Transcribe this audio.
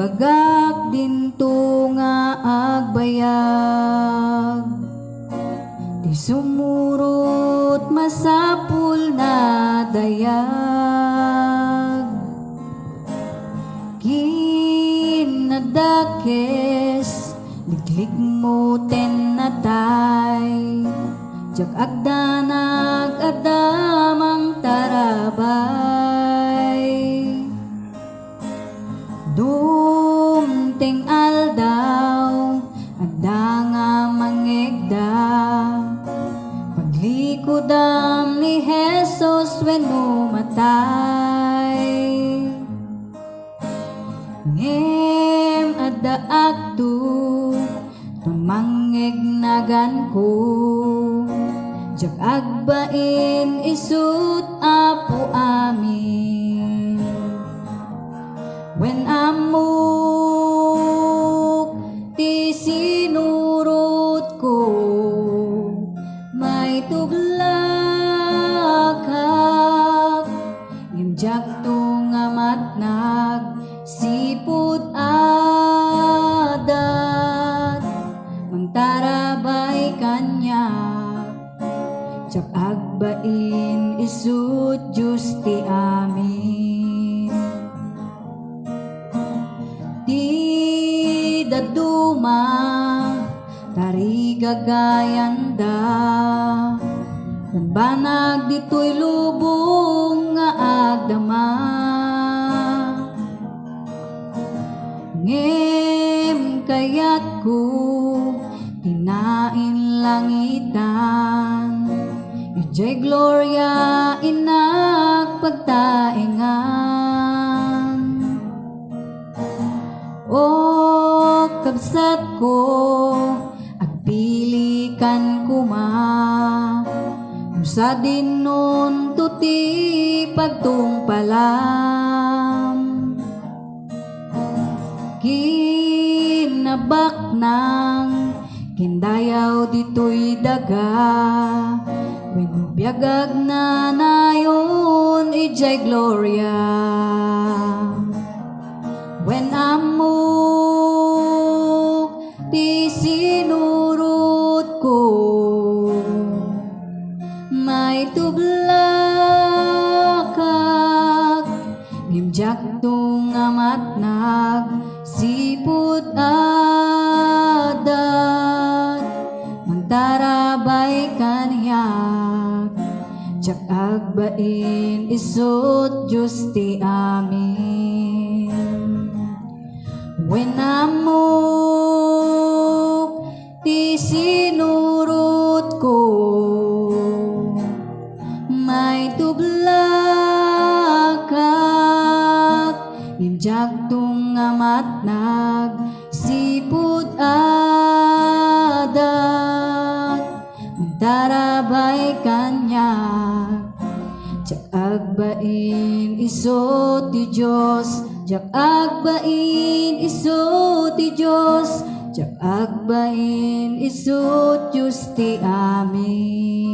bagak dinto nga agbayag, di sumurot masapul na dayag. Kinadakes liglig mo tenatay, jak agdanag adamang tarabay. Dumteng aldaw adda nga mangegda, paglikudam ni Jesus wenno matay. Ngem adda aktu tumangegnagan ko, jak agbain isut apo amin. When amok ti sinurot ko, may tuglakak, ngimjak to nga matnag sipud adat, mangtarabay kanya, jak agbain isut Diyos ti amin. Di daduma tari gagayanda, banbanag dito'y lubong nga agdama. Ngem kayat ko tinain langitan, ijay gloria inak pagtaingan. O kabsat ko agpilikan kuma, sa din nun tuti pagtungpalam. Kinabak nang kindayaw dito'y daga, winubiyagag na nayon ijay gloria. When amok ti sinurot ko, may tuglakak, ngimjak tung amatnag sipud adat, mangtarabay kanyak, jak agbain isut Diyos ti amin. When amok ti sinurot ko, may tuglakak, ngimjak tung amatnag sipud adat, mangtarabay kanyak, jak agbain isut ti Diyos, jak agbain isut ti Diyos, jak agbain isut Diyos ti amin.